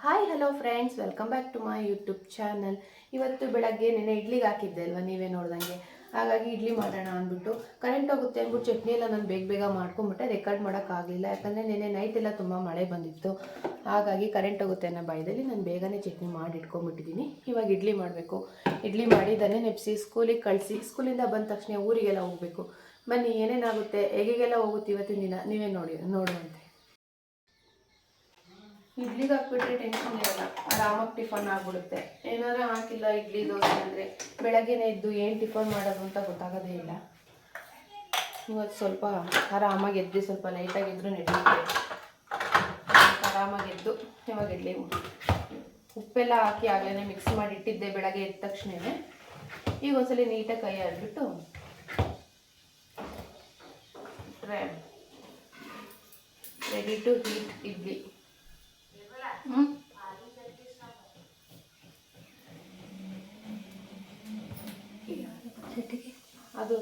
Hi hello friends, welcome back to my YouTube channel. ಇವತ್ತು ಬೆಳಗ್ಗೆ ನೆನೆ ಇಡ್ಲಿಗೆ ಹಾಕಿದ್ದೆ ಅಲ್ವಾ, ನೀವೇ ನೋಡ್ದಂಗೆ. ಹಾಗಾಗಿ ಇಡ್ಲಿ ಮಾಡೋಣ ಅಂದ್ಬಿಟ್ಟು ಕರೆಂಟ್ ಹೋಗುತ್ತೆ ಅಂದ್ಬಿಟ್ಟು ಚಟ್ನಿ ಎಲ್ಲ ನಾನು ಬೇಗ ಬೇಗ ಮಾಡ್ಕೊಂಬಿಟ್ಟೆ. ರೆಕಾರ್ಡ್ ಮಾಡೋಕ್ಕಾಗಲಿಲ್ಲ, ಯಾಕಂದರೆ ನೆನೆ ನೈಟ್ ಎಲ್ಲ ತುಂಬ ಮಳೆ ಬಂದಿತ್ತು. ಹಾಗಾಗಿ ಕರೆಂಟ್ ಹೋಗುತ್ತೆ ಅನ್ನೋ ಭಯದಲ್ಲಿ ನಾನು ಬೇಗನೆ ಚಟ್ನಿ ಮಾಡಿ ಇಟ್ಕೊಂಡ್ಬಿಟ್ಟಿದ್ದೀನಿ. ಇವಾಗ ಇಡ್ಲಿ ಮಾಡಬೇಕು. ಇಡ್ಲಿ ಮಾಡಿ ದನ್ನೇ ನೆಪ್ಸಿ ಸ್ಕೂಲಿಗೆ ಕಳಿಸಿ, ಸ್ಕೂಲಿಂದ ಬಂದ ತಕ್ಷಣ ಊರಿಗೆಲ್ಲ ಹೋಗಬೇಕು. ಬನ್ನಿ, ಏನೇನಾಗುತ್ತೆ, ಹೇಗೆಲ್ಲ ಹೋಗುತ್ತೆ ಇವತ್ತಿನ ದಿನ ನೀವೇ ನೋಡುವಂತೆ. ಇಡ್ಲಿಗೆ ಹಾಕ್ಬಿಟ್ರೆ ಟೆನ್ಷನ್ ಇರಲ್ಲ, ಆರಾಮಾಗಿ ಟಿಫನ್ ಆಗ್ಬಿಡುತ್ತೆ. ಏನಾರ ಹಾಕಿಲ್ಲ ಇಡ್ಲಿ ದೋಸೆ ಅಂದರೆ ಬೆಳಗ್ಗೆನೇ ಇದ್ದು ಏನು ಟಿಫನ್ ಮಾಡೋದು ಅಂತ ಗೊತ್ತಾಗೋದೇ ಇಲ್ಲ. ಇವತ್ತು ಸ್ವಲ್ಪ ಆರಾಮಾಗಿ ಎದ್ದು, ಸ್ವಲ್ಪ ಲೈಟಾಗಿ ಇದ್ದರೂ ನಡೆಯುತ್ತೆ. ಆರಾಮಾಗಿ ಎದ್ದು ಇವಾಗ ಇಡ್ಲಿ ಉಪ್ಪೆಲ್ಲ ಹಾಕಿ ಆಗಲೇ ಮಿಕ್ಸ್ ಮಾಡಿ ಇಟ್ಟಿದ್ದೆ ಬೆಳಗ್ಗೆ ಎದ್ದ ತಕ್ಷಣವೇ. ಈಗ ಒಂದ್ಸಲ ನೀಟಾಗಿ ಕೈ ಆಡ್ಬಿಟ್ಟು ರೆಡಿ ಟು ಹೀಟ್ ಇಡ್ಲಿ. ಅದು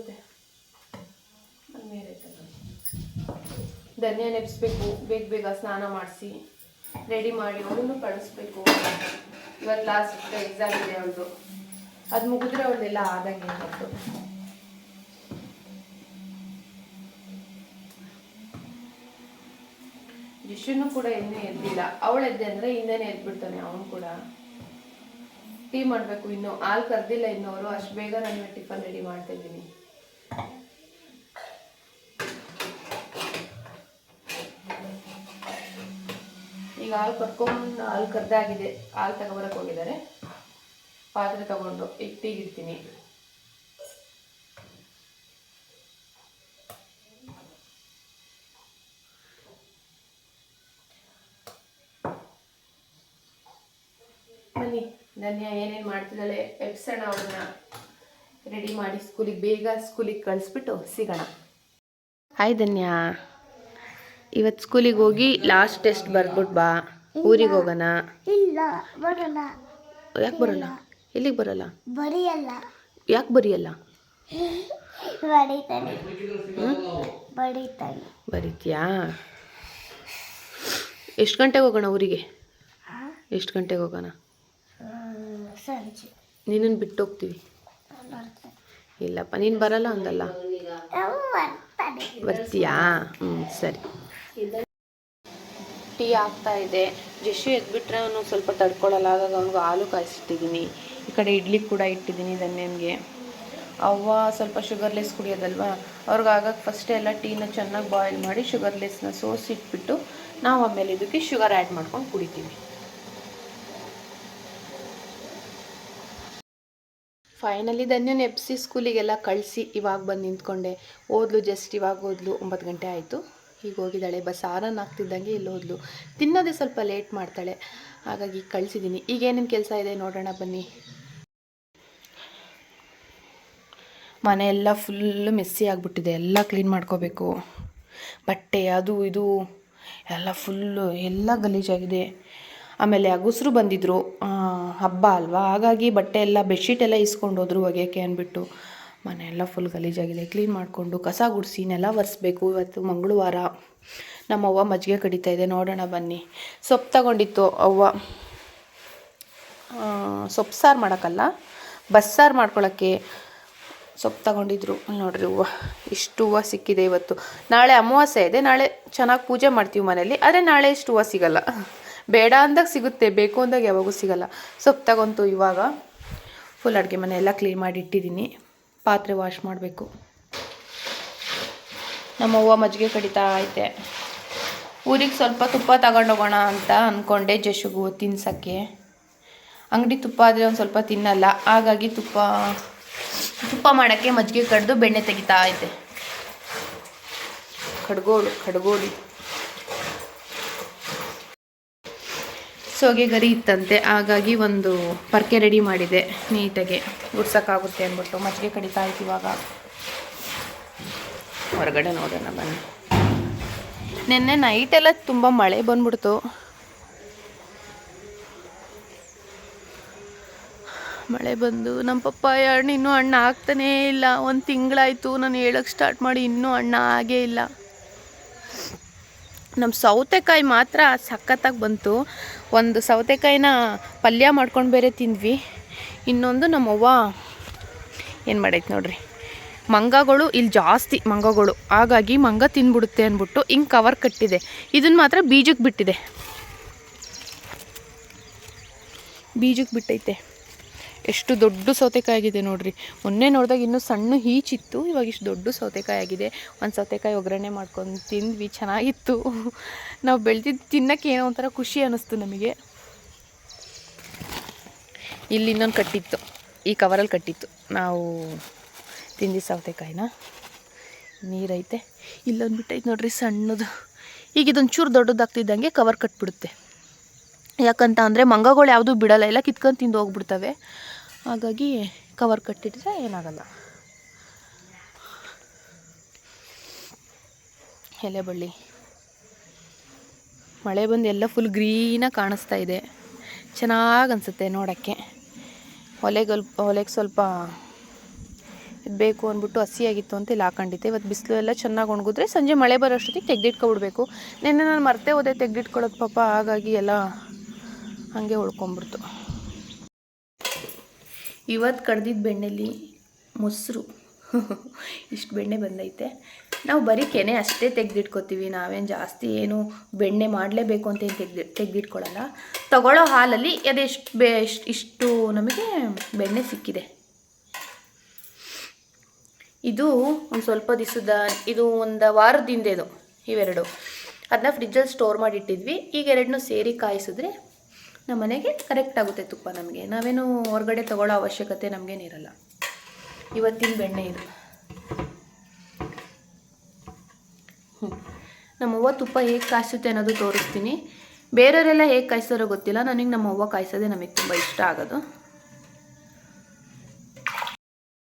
ಧನ್ಯ ನೆಪ್ಸ್ಬೇಕು, ಬೇಗ ಬೇಗ ಸ್ನಾನ ಮಾಡಿಸಿ ರೆಡಿ ಮಾಡಿ ಅವಳನ್ನು ಕಳಿಸ್ಬೇಕು. ಇವತ್ತು ಲಾಸ್ಟ್ ಎಕ್ಸಾಮ್ ಇದೆ ಅವಳದು, ಅದು ಮುಗಿದ್ರೆ ಅವಳದೆಲ್ಲ ಆದಂಗೆ ಇವತ್ತು. ಜಿಶುನು ಕೂಡ ಇನ್ನೂ ಎದ್ದಿಲ್ಲ. ಅವಳು ಎದ್ದೆ ಅಂದರೆ ಹಿಂದೆನೇ ಎದ್ಬಿಡ್ತಾನೆ ಅವನು ಕೂಡ. ಟೀ ಮಾಡಬೇಕು, ಇನ್ನು ಹಾಲು ಕರೆದಿಲ್ಲ ಇನ್ನು ಅವರು. ಅಷ್ಟು ಬೇಗ ನಾನು ಟಿಫನ್ ರೆಡಿ ಮಾಡ್ತಾ ಇದ್ದೀನಿ. ಈಗ ಹಾಲು ಕರೆದಾಗಿದೆ. ಹಾಲು ತಗೊಬರಕ್ಕೆ ಹೋಗಿದ್ದಾರೆ. ಪಾತ್ರೆ ತಗೊಂಡು ಟೀಗಿಡ್ತೀನಿ. ಬನ್ನಿ, ಧನ್ಯ ಏನೇನು ಮಾಡ್ತಿದ್ದಾಳೆ ಎಬ್ಸೋಣ. ಅವ್ರನ್ನ ರೆಡಿ ಮಾಡಿ ಸ್ಕೂಲಿಗೆ ಕಳಿಸ್ಬಿಟ್ಟು ಸಿಗೋಣ. ಹಾಯ್ ಧನ್ಯ, ಇವತ್ತು ಸ್ಕೂಲಿಗೆ ಹೋಗಿ ಲಾಸ್ಟ್ ಟೆಸ್ಟ್ ಬರ್ಬಿಟ್ಟು ಬಾ. ಊರಿಗೆ ಹೋಗೋಣ. ಇಲ್ಲ, ಬರಲ್ಲ. ಯಾಕೆ ಬರಲ್ಲ? ಎಲ್ಲಿಗೆ ಬರಲ್ಲ? ಬರಿಯಲ್ಲ. ಯಾಕೆ ಬರಿಯಲ್ಲ? ಬರೀತೀಯಾ? ಎಷ್ಟು ಗಂಟೆಗೆ ಹೋಗೋಣ ಊರಿಗೆ? ಎಷ್ಟು ಗಂಟೆಗೆ ಹೋಗೋಣ? ಸಂಜೆ. ನೀನನ್ನು ಬಿಟ್ಟು ಹೋಗ್ತೀವಿ. ಇಲ್ಲಪ್ಪ, ನೀನು ಬರಲ್ಲ ಅಂದಲ್ಲ. ಬರ್ತೀಯಾ? ಸರಿ. ಟೀ ಆಗ್ತಾ ಇದೆ. ಜಶು ಎದ್ಬಿಟ್ರೆ ಅವನು ಸ್ವಲ್ಪ ತಡ್ಕೊಳ್ಳಲ್ಲ, ಹಾಗಾಗಿ ಅವ್ನಿಗೆ ಹಾಲು ಕಾಯಿಸಿಟ್ಟಿದ್ದೀನಿ. ಈ ಕಡೆ ಇಡ್ಲಿ ಕೂಡ ಇಟ್ಟಿದ್ದೀನಿ ಧನ್ಯನಿಗೆ. ಅವ್ವ ಸ್ವಲ್ಪ ಶುಗರ್ಲೆಸ್ ಕುಡಿಯೋದಲ್ವಾ, ಅವ್ರಿಗಾಗ ಫಸ್ಟೇ ಎಲ್ಲ ಟೀನ ಚೆನ್ನಾಗಿ ಬಾಯ್ಲ್ ಮಾಡಿ ಶುಗರ್ಲೆಸ್ನ ಸೋಸಿಟ್ಬಿಟ್ಟು ನಾವು ಆಮೇಲೆ ಇದಕ್ಕೆ ಶುಗರ್ ಆ್ಯಡ್ ಮಾಡ್ಕೊಂಡು ಕುಡಿತೀವಿ. ಫೈನಲಿ ಧನ್ಯನ ಎಬ್ಸಿ ಸ್ಕೂಲಿಗೆಲ್ಲ ಕಳಿಸಿ ಇವಾಗ ಬಂದು ನಿಂತ್ಕೊಂಡೆ. ಓದ್ಲು, ಜಸ್ಟ್ ಇವಾಗ ಓದ್ಲು. 9 ಗಂಟೆ ಆಯಿತು. ಈಗ ಹೋಗಿದ್ದಾಳೆ. ಬಸ್ ಆರನ್ನು ಆಗ್ತಿದ್ದಂಗೆ ಇಲ್ಲಿ ಓದ್ಲು. ತಿನ್ನೋದೇ ಸ್ವಲ್ಪ ಲೇಟ್ ಮಾಡ್ತಾಳೆ, ಹಾಗಾಗಿ ಕಳಿಸಿದ್ದೀನಿ. ಈಗ ಏನೇನು ಕೆಲಸ ಇದೆ ನೋಡೋಣ ಬನ್ನಿ. ಮನೆಯೆಲ್ಲ ಫುಲ್ಲು ಮೆಸ್ಸಿ ಆಗಿಬಿಟ್ಟಿದೆ. ಎಲ್ಲ ಕ್ಲೀನ್ ಮಾಡ್ಕೋಬೇಕು. ಬಟ್ಟೆ ಅದು ಇದು ಎಲ್ಲ ಫುಲ್ಲು ಎಲ್ಲ ಗಲೀಜಾಗಿದೆ. ಆಮೇಲೆ ಅಗುಸರು ಬಂದಿದ್ದರು, ಹಬ್ಬ ಅಲ್ವಾ, ಹಾಗಾಗಿ ಬಟ್ಟೆ ಎಲ್ಲ ಬೆಡ್ಶೀಟ್ ಎಲ್ಲ ಇಸ್ಕೊಂಡು ಹೋದ್ರು ಒಗೆಯೋಕ್ಕೆ ಅಂದ್ಬಿಟ್ಟು. ಮನೆಯೆಲ್ಲ ಫುಲ್ ಗಲೀಜಾಗಿದೆ. ಕ್ಲೀನ್ ಮಾಡಿಕೊಂಡು ಕಸ ಗುಡಿಸಿ ನೆಲ ಒರೆಸ್ಬೇಕು. ಇವತ್ತು ಮಂಗಳವಾರ. ನಮ್ಮವ್ವ ಮಜ್ಜಿಗೆ ಕಡಿತಾ ಇದೆ, ನೋಡೋಣ ಬನ್ನಿ. ಸೊಪ್ಪು ತಗೊಂಡಿತ್ತು ಅವ್ವ, ಸೊಪ್ಪು ಸಾರು ಮಾಡೋಕ್ಕಲ್ಲ, ಬಸ್ಸಾರು ಮಾಡ್ಕೊಳ್ಳೋಕ್ಕೆ ಸೊಪ್ಪು ತಗೊಂಡಿದ್ರು. ನೋಡ್ರಿ ಹೂವು, ಇಷ್ಟು ಹೂವು ಸಿಕ್ಕಿದೆ ಇವತ್ತು. ನಾಳೆ ಅಮಾವಾಸ್ಯೆ ಇದೆ, ನಾಳೆ ಚೆನ್ನಾಗಿ ಪೂಜೆ ಮಾಡ್ತೀವಿ ಮನೇಲಿ. ಆದರೆ ನಾಳೆ ಇಷ್ಟು ಹೂವು ಸಿಗಲ್ಲ. ಬೇಡ ಅಂದಾಗ ಸಿಗುತ್ತೆ, ಬೇಕು ಅಂದಾಗ ಯಾವಾಗೂ ಸಿಗಲ್ಲ. ಸೊಪ್ಪು ತಗೊಂತು. ಇವಾಗ ಫುಲ್ ಅಡುಗೆ ಮನೆ ಎಲ್ಲ ಕ್ಲೀನ್ ಮಾಡಿ ಇಟ್ಟಿದ್ದೀನಿ. ಪಾತ್ರೆ ವಾಶ್ ಮಾಡಬೇಕು. ನಮ್ಮವ್ವ ಮಜ್ಜಿಗೆ ಕಡಿತಾ ಐತೆ. ಊರಿಗೆ ಸ್ವಲ್ಪ ತುಪ್ಪ ತಗೊಂಡೋಗೋಣ ಅಂತ ಅಂದ್ಕೊಂಡೆ ಜಶುಗೂ ತಿನ್ಸೋಕ್ಕೆ. ಅಂಗಡಿ ತುಪ್ಪ ಆದರೆ ಒಂದು ಸ್ವಲ್ಪ ತಿನ್ನಲ್ಲ, ಹಾಗಾಗಿ ತುಪ್ಪ ಮಾಡೋಕ್ಕೆ ಮಜ್ಜಿಗೆ ಕಡ್ದು ಬೆಣ್ಣೆ ತೆಗಿತಾ ಐತೆ. ಖಡ್ಗೋಳಿ ಸೋಗೆ ಗರಿ ಇತ್ತಂತೆ, ಹಾಗಾಗಿ ಒಂದು ಪರ್ಕೆ ರೆಡಿ ಮಾಡಿದೆ. ನೀಟಾಗಿ ಗುಡ್ಸೋಕ್ಕಾಗುತ್ತೆ ಅಂದ್ಬಿಟ್ಟು ಮಜ್ಜಿಗೆ ಕಡಿತಾ ಇತ್ತು. ಇವಾಗ ಹೊರಗಡೆ ನೋಡೋಣ ಬನ್ನಿ. ನೆನ್ನೆ ನೈಟೆಲ್ಲ ತುಂಬ ಮಳೆ ಬಂದ್ಬಿಡ್ತು. ಮಳೆ ಬಂದು ನಮ್ಮ ಪಪ್ಪಾಯ ಹಣ್ಣು ಇನ್ನೂ ಹಣ್ಣು ಆಗ್ತಾನೇ ಇಲ್ಲ. 1 ತಿಂಗಳಾಯಿತು ನಾನು ಹೇಳೋಕ್ಕೆ ಸ್ಟಾರ್ಟ್ ಮಾಡಿ, ಇನ್ನೂ ಹಣ್ಣು ಆಗೇ ಇಲ್ಲ. ನಮ್ಮ ಸೌತೆಕಾಯಿ ಮಾತ್ರ ಸಖತ್ತಾಗಿ ಬಂತು. ಒಂದು ಸೌತೆಕಾಯಿನ ಪಲ್ಯ ಮಾಡ್ಕೊಂಡು ಬೇರೆ ತಿಂದ್ವಿ. ಇನ್ನೊಂದು ನಮ್ಮವ್ವ ಏನು ಮಾಡೈತೆ ನೋಡ್ರಿ, ಮಂಗಗಳು ಇಲ್ಲಿ ಜಾಸ್ತಿ ಮಂಗಗಳು, ಹಾಗಾಗಿ ಮಂಗ ತಿಂದ್ಬಿಡುತ್ತೆ ಅಂದ್ಬಿಟ್ಟು ಹಿಂಗೆ ಕವರ್ ಕಟ್ಟಿದೆ. ಇದನ್ನು ಮಾತ್ರ ಬೀಜಕ್ಕೆ ಬಿಟ್ಟಿದೆ, ಬೀಜಕ್ಕೆ ಬಿಟ್ಟೈತೆ. ಎಷ್ಟು ದೊಡ್ಡ ಸೌತೆಕಾಯಿ ಆಗಿದೆ ನೋಡ್ರಿ. ಮೊನ್ನೆ ನೋಡಿದಾಗ ಇನ್ನೂ ಸಣ್ಣ ಈಚಿತ್ತು, ಇವಾಗ ಇಷ್ಟು ದೊಡ್ಡ ಸೌತೆಕಾಯಿ ಆಗಿದೆ. ಒಂದು ಸೌತೆಕಾಯಿ ಒಗ್ಗರಣೆ ಮಾಡ್ಕೊಂಡು ತಿಂದ್ವಿ, ಚೆನ್ನಾಗಿತ್ತು. ನಾವು ಬೆಳೆದಿದ್ದು ತಿನ್ನೋಕ್ಕೆ ಏನೋ ಒಂಥರ ಖುಷಿ ಅನ್ನಿಸ್ತು ನಮಗೆ. ಇಲ್ಲಿ ಇನ್ನೊಂದು ಕಟ್ಟಿತ್ತು, ಈ ಕವರಲ್ಲಿ ಕಟ್ಟಿತ್ತು ನಾವು ತಿಂದಿ ಸೌತೆಕಾಯಿನ. ನೀರೈತೆ. ಇಲ್ಲೊಂದು ಬಿಟ್ಟೈತೆ ನೋಡ್ರಿ ಸಣ್ಣದು. ಈಗ ಇದೊಂದು ಚೂರು ದೊಡ್ಡದಾಗ್ತಿದ್ದಂಗೆ ಕವರ್ ಕಟ್ಬಿಡುತ್ತೆ. ಯಾಕಂತ ಅಂದರೆ ಮಂಗಗಳು ಯಾವುದೂ ಬಿಡಲ್ಲ, ಎಲ್ಲ ಕಿತ್ಕೊಂಡು ತಿಂದು ಹೋಗ್ಬಿಡ್ತವೆ. ಹಾಗಾಗಿ ಕವರ್ ಕಟ್ಟಿಟ್ರೆ ಏನಾಗಲ್ಲ. ಎಲೆ ಬಳ್ಳಿ ಮಳೆ ಬಂದು ಎಲ್ಲ ಫುಲ್ ಗ್ರೀನಾಗಿ ಕಾಣಿಸ್ತಾ ಇದೆ. ಚೆನ್ನಾಗಿ ಅನಿಸುತ್ತೆ ನೋಡೋಕ್ಕೆ. ಒಲೆಗೆ ಸ್ವಲ್ಪ ಬೇಕು ಅಂದ್ಬಿಟ್ಟು ಹಸಿಯಾಗಿತ್ತು ಅಂತ ಇಲ್ಲಿ ಹಾಕೊಂಡಿದ್ದೆ. ಇವತ್ತು ಬಿಸಿಲು ಎಲ್ಲ ಚೆನ್ನಾಗಿ ಒಣಗಿದ್ರೆ ಸಂಜೆ ಮಳೆ ಬರೋ ಅಷ್ಟೊತ್ತಿಗೆ ತೆಗೆದಿಟ್ಕೊಬಿಡ್ಬೇಕು. ನಿನ್ನೆ ನಾನು ಮರ್ತೇ ಹೋದೆ ತೆಗೆದಿಟ್ಕೊಳ್ಳೋದು ಪಾಪ, ಹಾಗಾಗಿ ಎಲ್ಲ ಹಾಗೆ ಉಳ್ಕೊಂಬಿಡ್ತು. ಇವತ್ತು ಕಡ್ದಿದ್ದ ಬೆಣ್ಣೆಲಿ ಮೊಸರು ಇಷ್ಟು ಬೆಣ್ಣೆ ಬಂದೈತೆ. ನಾವು ಬರೀ ಕೆನೆ ಅಷ್ಟೇ ತೆಗೆದಿಟ್ಕೊತೀವಿ, ನಾವೇನು ಜಾಸ್ತಿ ಏನು ಬೆಣ್ಣೆ ಮಾಡಲೇಬೇಕು ಅಂತ ಏನು ತೆಗೆದಿಟ್ಕೊಳ್ಳಲ್ಲ. ತಗೊಳ್ಳೋ ಹಾಲಲ್ಲಿ ಅದೆಷ್ಟು ಇಷ್ಟು ನಮಗೆ ಬೆಣ್ಣೆ ಸಿಕ್ಕಿದೆ. ಇದು ಒಂದು ಸ್ವಲ್ಪ ದಿವಸದ, ಇದು ಒಂದು ವಾರದಿಂದ ಇದು ಇವೆರಡು ಅದನ್ನ ಫ್ರಿಜ್ಜಲ್ಲಿ ಸ್ಟೋರ್ ಮಾಡಿಟ್ಟಿದ್ವಿ. ಈಗ ಎರಡನ್ನೂ ಸೇರಿ ಕಾಯಿಸಿದ್ರೆ ನಮ್ಮ ಮನೆಗೆ ಕರೆಕ್ಟ್ ಆಗುತ್ತೆ ತುಪ್ಪ. ನಮಗೆ ನಾವೇನು ಹೊರಗಡೆ ತೊಗೊಳ್ಳೋ ಅವಶ್ಯಕತೆ ನಮಗೇನಿರಲ್ಲ. ಇವತ್ತಿನ ಬೆಣ್ಣೆ ಇದು. ನಮ್ಮವ್ವ ತುಪ್ಪ ಹೇಗೆ ಕಾಯಿಸುತ್ತೆ ಅನ್ನೋದು ತೋರಿಸ್ತೀನಿ. ಬೇರೆಯವರೆಲ್ಲ ಹೇಗೆ ಕಾಯಿಸ್ತಾರೋ ಗೊತ್ತಿಲ್ಲ, ನನಗೆ ನಮ್ಮವ್ವ ಕಾಯಿಸೋದೇ ನಮಗೆ ತುಂಬ ಇಷ್ಟ ಆಗೋದು.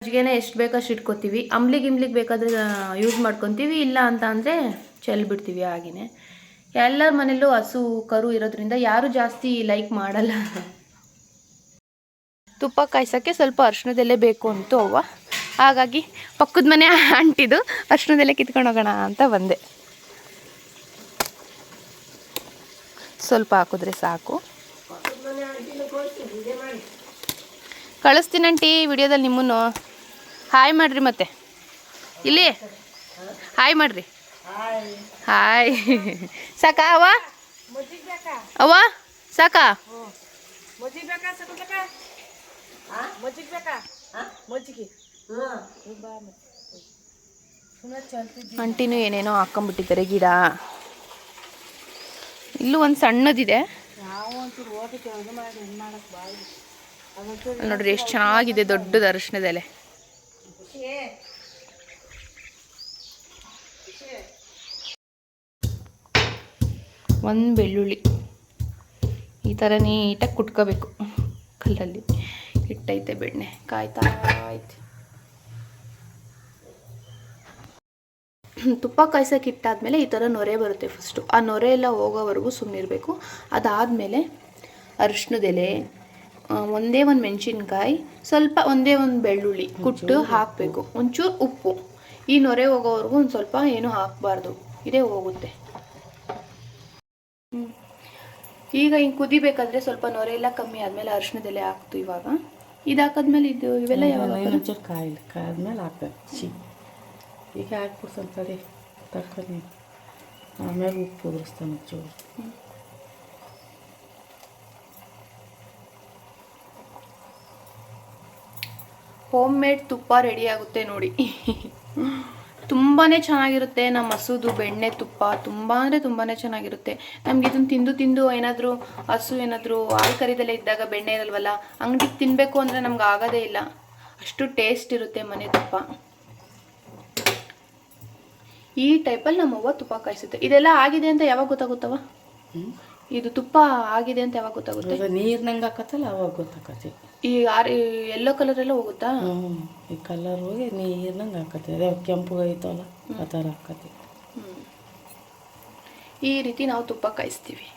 ಮಜ್ಜಿಗೆನೇ ಎಷ್ಟು ಬೇಕಷ್ಟು ಇಟ್ಕೊತೀವಿ. ಅಂಬ್ಲಿಗೆ ಬೇಕಾದರೆ ಯೂಸ್ ಮಾಡ್ಕೊತೀವಿ, ಇಲ್ಲ ಅಂತ ಅಂದರೆ ಚೆಲ್ಬಿಡ್ತೀವಿ. ಹಾಗೆಯೇ ಎಲ್ಲರ ಮನೆಯಲ್ಲೂ ಹಸು ಕರು ಇರೋದ್ರಿಂದ ಯಾರು ಜಾಸ್ತಿ ಲೈಕ್ ಮಾಡಲ್ಲ. ತುಪ್ಪ ಕಾಯ್ಸೋಕ್ಕೆ ಸ್ವಲ್ಪ ಅರಿಶಿಣದೆಲೆ ಬೇಕು ಅಂತು ಅವ್ವ, ಹಾಗಾಗಿ ಪಕ್ಕದ ಮನೆ ಅಂಟಿದು ಅರಿಶಿಣದೆಲೆ ಕಿತ್ಕೊಂಡು ಹೋಗೋಣ ಅಂತ ಬಂದೆ. ಸ್ವಲ್ಪ ಹಾಕಿದ್ರೆ ಸಾಕು. ಕಳಿಸ್ತೀನಂಟಿ ವಿಡಿಯೋದಲ್ಲಿ ನಿಮ್ಮನ್ನು. ಹಾಯ್ ಮಾಡಿರಿ, ಮತ್ತೆ ಇಲ್ಲಿ ಹಾಯ್ ಮಾಡಿರಿ. ಹಾಯ್. ಸಾಕಾ ಅವ್ವ? ಅವ್ವ ಸಾಕಾ? ಅಂಟಿನೂ ಏನೇನೋ ಹಾಕೊಂಡ್ಬಿಟ್ಟಿದ್ದಾರೆ ಗಿಡ. ಇಲ್ಲೂ ಒಂದು ಸಣ್ಣದಿದೆ ನೋಡ್ರಿ, ಎಷ್ಟು ಚೆನ್ನಾಗಿದೆ ದೊಡ್ಡದು ಅರಿಶಿಣದೆಲೆ. ಒಂದು ಬೆಳ್ಳುಳ್ಳಿ ಈ ಥರ ನೀಟಾಗಿ ಕುಟ್ಕೋಬೇಕು. ಕಲ್ಲಲ್ಲಿ ಇಟ್ಟೈತೆ ಬೆಣ್ಣೆ ಕಾಯ್ತಾ ಐತೆ. ತುಪ್ಪ ಕಾಯ್ಸೋಕೆ ಇಟ್ಟಾದ್ಮೇಲೆ ಈ ಥರ ನೊರೆ ಬರುತ್ತೆ. ಫಸ್ಟು ಆ ನೊರೆ ಎಲ್ಲ ಹೋಗೋವರೆಗೂ ಸುಮ್ಮನಿರಬೇಕು. ಅದಾದಮೇಲೆ ಅರಿಶಿಣದೆಲೆ, ಒಂದೇ ಒಂದು ಮೆಣಸಿನ್ಕಾಯಿ, ಸ್ವಲ್ಪ ಒಂದೇ ಒಂದು ಬೆಳ್ಳುಳ್ಳಿ ಕುಟ್ಟು ಹಾಕಬೇಕು. ಒಂಚೂರು ಉಪ್ಪು. ಈ ನೊರೆ ಹೋಗೋವರೆಗೂ ಒಂದು ಸ್ವಲ್ಪ ಏನೂ ಹಾಕಬಾರ್ದು, ಇದೇ ಹೋಗುತ್ತೆ. ಈಗ ಹಿಂಗೆ ಕುದಿಬೇಕಾದ್ರೆ ಸ್ವಲ್ಪ ನೊರೆ ಎಲ್ಲ ಕಮ್ಮಿ ಆದಮೇಲೆ ಅರಿಶಿಣದೆಲೆ ಹಾಕ್ತು. ಇವಾಗ ಇದು ಹಾಕಿದ್ಮೇಲೆ ಇವೆಲ್ಲ ಯಾವಾಗ ಕಾಯಿದ್ಮೇಲೆ ಹಾಕ್ಬೇಕು. ಈಗ ಹಾಕ್ಬಿಟ್ಟು ಸ್ವಲ್ಪ ತರಕಾರಿ ಆಮೇಲೆ ಉಪ್ಪು ಉದುರಿಸ್ತಾನೆ ಚೂರು. ಹೋಮ್ ಮೇಡ್ ತುಪ್ಪ ರೆಡಿ ಆಗುತ್ತೆ ನೋಡಿ. ತುಂಬಾ ಚೆನ್ನಾಗಿರುತ್ತೆ. ನಮ್ಮ ಹಸುದು ಬೆಣ್ಣೆ ತುಪ್ಪ ತುಂಬ ಅಂದರೆ ತುಂಬಾ ಚೆನ್ನಾಗಿರುತ್ತೆ. ನಮ್ಗೆ ಇದನ್ನು ತಿಂದು ಏನಾದರೂ ಹಸು ಏನಾದರೂ ಹಾಲು ಕರಿದಲ್ಲೇ ಇದ್ದಾಗ ಬೆಣ್ಣೆ ಇರಲ್ವಲ್ಲ, ಅಂಗಡಿಗೆ ತಿನ್ನಬೇಕು ಅಂದರೆ ನಮ್ಗೆ ಆಗೋದೇ ಇಲ್ಲ, ಅಷ್ಟು ಟೇಸ್ಟ್ ಇರುತ್ತೆ ಮನೆ ತುಪ್ಪ. ಈ ಟೈಪಲ್ಲಿ ನಮ್ಮವ್ವ ತುಪ್ಪ ಕಾಯಿಸುತ್ತೆ. ಇದೆಲ್ಲ ಆಗಿದೆ ಅಂತ ಯಾವಾಗ ಗೊತ್ತಾಗುತ್ತವ? ಇದು ತುಪ್ಪ ಆಗಿದೆ ಅಂತ ಯಾವಾಗ ಗೊತ್ತಾಗುತ್ತೆ? ನೀರ್ನಂಗೆ ಹಾಕತ್ತಲ್ಲ ಅವಾಗ ಗೊತ್ತಾಕತಿ. ಈ ಎಲ್ಲೋ ಕಲರ್ ಎಲ್ಲ ಹೋಗುತ್ತಾ? ಈ ಕಲರ್ ಹೋಗಿ ನೀರ್ನಂಗೆ ಹಾಕತ್ತೆ. ಅದೇ ಕೆಂಪು ಐತಲ್ಲ ಆ ಥರ ಹಾಕತ್ತೆ. ಈ ರೀತಿ ನಾವು ತುಪ್ಪ ಕಾಯಿಸ್ತೀವಿ.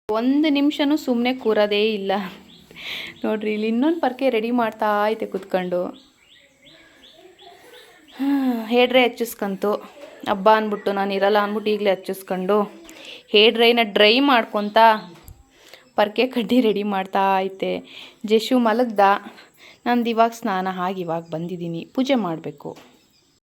ಒಂದು ನಿಮಿಷನೂ ಸುಮ್ಮನೆ ಕೂರೋದೇ ಇಲ್ಲ ನೋಡ್ರಿ. ಇಲ್ಲಿ ಇನ್ನೊಂದು ಪರ್ಕೆ ರೆಡಿ ಮಾಡ್ತಾ ಐತೆ ಕುತ್ಕೊಂಡು. ಹೇಳ್ರೆ ಹೆಚ್ಚಿಸ್ಕಂತು. ಹಬ್ಬ ಅಂದ್ಬಿಟ್ಟು ನಾನು ಇರಲ್ಲ ಅಂದ್ಬಿಟ್ಟು ಈಗಲೇ ಹಚ್ಚಿಸ್ಕೊಂಡು ಹೇರ್ ಡ್ರೈ ಮಾಡ್ಕೊತ ಪರ್ಕೆ ಕಡ್ಡಿ ರೆಡಿ ಮಾಡ್ತಾ ಐತೆ. ಜೇಶು ಮಲಗ್ದ. ನಂದು ಇವಾಗ ಸ್ನಾನ ಆಗಿ ಇವಾಗ ಬಂದಿದ್ದೀನಿ, ಪೂಜೆ ಮಾಡಬೇಕು.